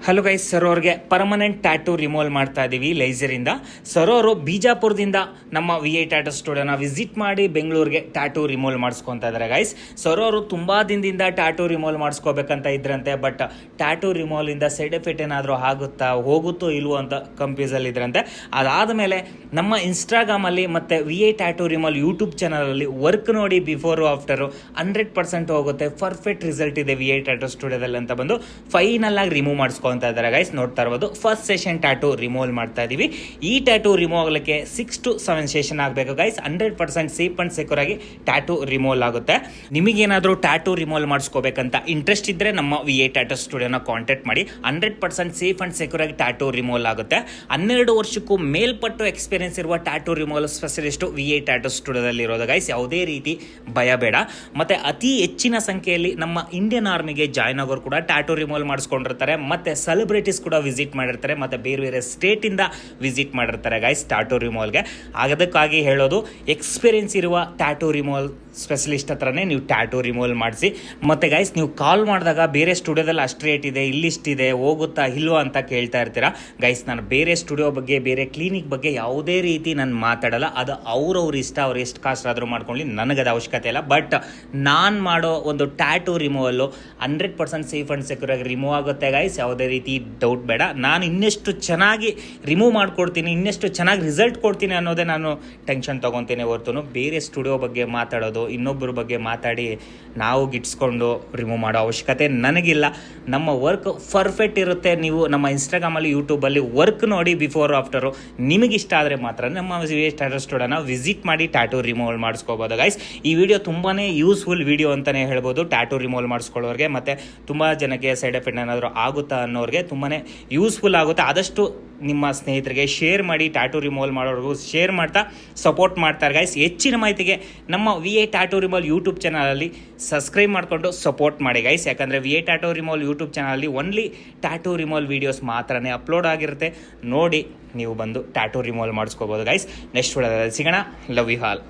Hello guys, sir ಅವ್ರಿಗೆ permanent tattoo removal ಮಾಡ್ತಾ ಇದ್ದೀವಿ ಲೇಸರಿಂದ. ಸರ್ ಅವರು ಬಿಜಾಪುರದಿಂದ ನಮ್ಮ VI ಟ್ಯಾಟೂ ಸ್ಟುಡಿಯೋನ ವಿಸಿಟ್ ಮಾಡಿ ಬೆಂಗಳೂರಿಗೆ ಟ್ಯಾಟೂ ರಿಮೂವಲ್ ಮಾಡಿಸ್ಕೊತಾ ಇದ್ದಾರೆ ಗೈಸ್. ಸರ್ ಅವರು ತುಂಬ ದಿನದಿಂದ ಟ್ಯಾಟೂ ರಿಮೂವಲ್ ಮಾಡಿಸ್ಕೋಬೇಕಂತ ಇದ್ರಂತೆ. ಬಟ್ ಟ್ಯಾಟೂ ರಿಮೂವಲಿಂದ ಸೈಡ್ ಎಫೆಕ್ಟ್ ಏನಾದರೂ ಆಗುತ್ತಾ, ಹೋಗುತ್ತೋ ಇಲ್ವೋ ಅಂತ ಕನ್ಫ್ಯೂಸಲ್ಲಿ ಇದ್ರಂತೆ. ಅದಾದಮೇಲೆ ನಮ್ಮ ಇನ್ಸ್ಟಾಗ್ರಾಮಲ್ಲಿ ಮತ್ತು VI ಟ್ಯಾಟೂ ರಿಮೂವಲ್ ಯೂಟ್ಯೂಬ್ ಚಾನಲಲ್ಲಿ ವರ್ಕ್ ನೋಡಿ ಬಿಫೋರು ಆಫ್ಟರು 100% ಹೋಗುತ್ತೆ, ಪರ್ಫೆಕ್ಟ್ ರಿಸಲ್ಟ್ ಇದೆ VI ಟ್ಯಾಟೂ ಸ್ಟುಡಿಯೋದಲ್ಲಿ ಅಂತ ಬಂದು ಫೈನಲ್ ಆಗಿ ರಿಮೂವ್ ಮಾಡಿಸ್ಕೊಂತ ಇದ್ದಾರೆ ಗೈಸ್. ನೋಡ್ತಾ ಇರ್ಬೋದು, ಫಸ್ಟ್ ಸೆಷನ್ ಟ್ಯಾಟೂ ರಿಮೂವಲ್ ಮಾಡ್ತಾ ಇದೀವಿ. ಈ ಟ್ಯಾಟೂ ರಿಮೂವ್ ಆಗಲಿಕ್ಕೆ 6 to 7 ಸೆಷನ್ ಆಗಬೇಕು ಗೈಸ್. 100% ಸೇಫ್ ಅಂಡ್ ಸೆಕ್ಯೂರ್ ಆಗಿ ಟ್ಯಾಟೂ ರಿಮೂವಲ್ ಆಗುತ್ತೆ. ನಿಮಗೇನಾದರೂ ಟ್ಯಾಟೂ ರಿಮೂವಲ್ ಮಾಡಿಸ್ಕೋಬೇಕಂತ ಇಂಟ್ರೆಸ್ಟ್ ಇದ್ರೆ ನಮ್ಮ VI ಟ್ಯಾಟೂ ಸ್ಟುಡಿಯೋನ ಕಾಂಟ್ಯಾಕ್ಟ್ ಮಾಡಿ. 100% ಸೇಫ್ ಅಂಡ್ ಸೆಕ್ಯೂರ್ ಆಗಿ ಟ್ಯಾಟೂ ರಿಮೂವಲ್ ಆಗುತ್ತೆ. 12 ವರ್ಷಕ್ಕೂ ಮೇಲ್ಪಟ್ಟು ಎಕ್ಸ್ಪೀರಿಯನ್ಸ್ ಇರುವ tattoo removal specialist VI tattoo ಸ್ಟುಡಿಯೋದಲ್ಲಿ ಇರೋದು ಗೈಸ್. ಯಾವುದೇ ರೀತಿ ಭಯ ಬೇಡ. ಮತ್ತೆ ಅತಿ ಹೆಚ್ಚಿನ ಸಂಖ್ಯೆಯಲ್ಲಿ ನಮ್ಮ ಇಂಡಿಯನ್ ಆರ್ಮಿಗೆ ಜಾಯ್ನ್ ಆಗೋರು ಕೂಡ ಟ್ಯಾಟೂ ರಿಮೂವಲ್ ಮಾಡಿಸ್ಕೊಂಡಿರ್ತಾರೆ. ಮತ್ತೆ ಸೆಲೆಬ್ರಿಟೀಸ್ ಕೂಡ ವಿಸಿಟ್ ಮಾಡಿರ್ತಾರೆ, ಮತ್ತೆ ಬೇರೆ ಬೇರೆ ಸ್ಟೇಟಿಂದ ವಿಸಿಟ್ ಮಾಡಿರ್ತಾರೆ ಗೈಸ್ ಟ್ಯಾಟೂ ರಿಮೂವಲ್ಗೆ. ಅದಕ್ಕಾಗಿ ಹೇಳೋದು, ಎಕ್ಸ್ಪೀರಿಯನ್ಸ್ ಇರುವ ಟ್ಯಾಟೂ ರಿಮೂವಲ್ ಸ್ಪೆಷಲಿಸ್ಟ್ ಹತ್ರನೇ ನೀವು ಟ್ಯಾಟೂ ರಿಮೂವಲ್ ಮಾಡಿಸಿ. ಮತ್ತು ಗೈಸ್, ನೀವು ಕಾಲ್ ಮಾಡಿದಾಗ ಬೇರೆ ಸ್ಟುಡಿಯೋದಲ್ಲಿ ಅಷ್ಟು ರೇಟ್ ಇದೆ, ಇಲ್ಲಿಷ್ಟಿದೆ, ಹೋಗುತ್ತಾ ಇಲ್ವಾ ಅಂತ ಕೇಳ್ತಾ ಇರ್ತೀರಾ ಗೈಸ್. ನಾನು ಬೇರೆ ಸ್ಟುಡಿಯೋ ಬಗ್ಗೆ, ಬೇರೆ ಕ್ಲಿನಿಕ್ ಬಗ್ಗೆ ಯಾವುದೇ ರೀತಿ ನಾನು ಮಾತಾಡಲ್ಲ. ಅದು ಅವ್ರವ್ರ ಇಷ್ಟ, ಅವ್ರು ಎಷ್ಟು ಕಾಸ್ಟ್ ಆದರೂ ಮಾಡ್ಕೊಳ್ಳಿ, ನನಗದು ಅವಶ್ಯಕತೆ ಇಲ್ಲ. ಬಟ್ ನಾನು ಮಾಡೋ ಒಂದು ಟ್ಯಾಟೂ ರಿಮೂವಲ್ಲು 100% ಸೇಫ್ ಆ್ಯಂಡ್ ಸೆಕ್ಯೂರ್ ಆಗಿ ರಿಮೂವ್ ಆಗುತ್ತೆ ಗೈಸ್. ಯಾವುದೇ ರೀತಿ ಡೌಟ್ ಬೇಡ. ನಾನು ಇನ್ನೆಷ್ಟು ಚೆನ್ನಾಗಿ ರಿಮೂವ್ ಮಾಡ್ಕೊಡ್ತೀನಿ, ಇನ್ನೆಷ್ಟು ಚೆನ್ನಾಗಿ ರಿಸಲ್ಟ್ ಕೊಡ್ತೀನಿ ಅನ್ನೋದೇ ನಾನು ಟೆನ್ಷನ್ ತೊಗೊತೀನಿ ಹೊರತು ಬೇರೆ ಸ್ಟುಡಿಯೋ ಬಗ್ಗೆ ಮಾತಾಡೋದು, ಇನ್ನೊಬ್ಬರ ಬಗ್ಗೆ ಮಾತಾಡಿ ನಾವು ಗಿಟ್ಸ್ಕೊಂಡು ರಿಮೂವ್ ಮಾಡೋ ಅವಶ್ಯಕತೆ ನನಗಿಲ್ಲ. ನಮ್ಮ ವರ್ಕ್ ಪರ್ಫೆಕ್ಟ್ ಇರುತ್ತೆ. ನೀವು ನಮ್ಮ ಇನ್ಸ್ಟಾಗ್ರಾಮಲ್ಲಿ, ಯೂಟ್ಯೂಬಲ್ಲಿ ವರ್ಕ್ ನೋಡಿ ಬಿಫೋರ್ ಆಫ್ಟರು. ನಿಮಗಿಷ್ಟ ಆದರೆ ಮಾತ್ರ ನಮ್ಮ VI ಟ್ಯಾಟೂ ಸ್ಟುಡಿಯೋನ ವಿಸಿಟ್ ಮಾಡಿ ಟ್ಯಾಟೂ ರಿಮೂವಲ್ ಮಾಡಿಸ್ಕೋಬೋದು ಗೈಸ್. ಈ ವಿಡಿಯೋ ತುಂಬಾ ಯೂಸ್ಫುಲ್ ವಿಡಿಯೋ ಅಂತಲೇ ಹೇಳ್ಬೋದು ಟ್ಯಾಟೂ ರಿಮೂವಲ್ ಮಾಡಿಸ್ಕೊಳ್ಳೋರಿಗೆ. ಮತ್ತು ತುಂಬ ಜನಕ್ಕೆ ಸೈಡ್ ಎಫೆಕ್ಟ್ ಏನಾದರೂ ಆಗುತ್ತಾ ಅನ್ನೋರಿಗೆ ತುಂಬಾ ಯೂಸ್ಫುಲ್ ಆಗುತ್ತೆ. ಆದಷ್ಟು ನಿಮ್ಮ ಸ್ನೇಹಿತರಿಗೆ ಶೇರ್ ಮಾಡಿ, ಟ್ಯಾಟೂ ರಿಮೂವಲ್ ಮಾಡೋರಿಗೂ ಶೇರ್ ಮಾಡ್ತಾ ಸಪೋರ್ಟ್ ಮಾಡ್ತಾರೆ ಗೈಸ್. ಹೆಚ್ಚಿನ ಮಾಹಿತಿಗೆ ನಮ್ಮ VI ಟ್ಯಾಟೂ ರಿಮೂವಲ್ ಯೂಟ್ಯೂಬ್ ಚಾನಲಲ್ಲಿ ಸಬ್ಸ್ಕ್ರೈಬ್ ಮಾಡಿಕೊಂಡು ಸಪೋರ್ಟ್ ಮಾಡಿ ಗೈಸ್. ಯಾಕಂದರೆ VI ಟ್ಯಾಟೂ ರಿಮೂವಲ್ ಯೂಟ್ಯೂಬ್ ಚಾನಲಲ್ಲಿ ಓನ್ಲಿ ಟ್ಯಾಟೂ ರಿಮೂವಲ್ ವೀಡಿಯೋಸ್ ಮಾತ್ರನೇ ಅಪ್ಲೋಡ್ ಆಗಿರುತ್ತೆ. ನೋಡಿ ನೀವು ಬಂದು ಟ್ಯಾಟೂ ರಿಮೂವಲ್ ಮಾಡಿಸ್ಕೋಬೋದು ಗೈಸ್. ನೆಕ್ಸ್ಟ್ ವಿಡಿಯೋದಲ್ಲಿ ಸಿಗೋಣ. Love you all.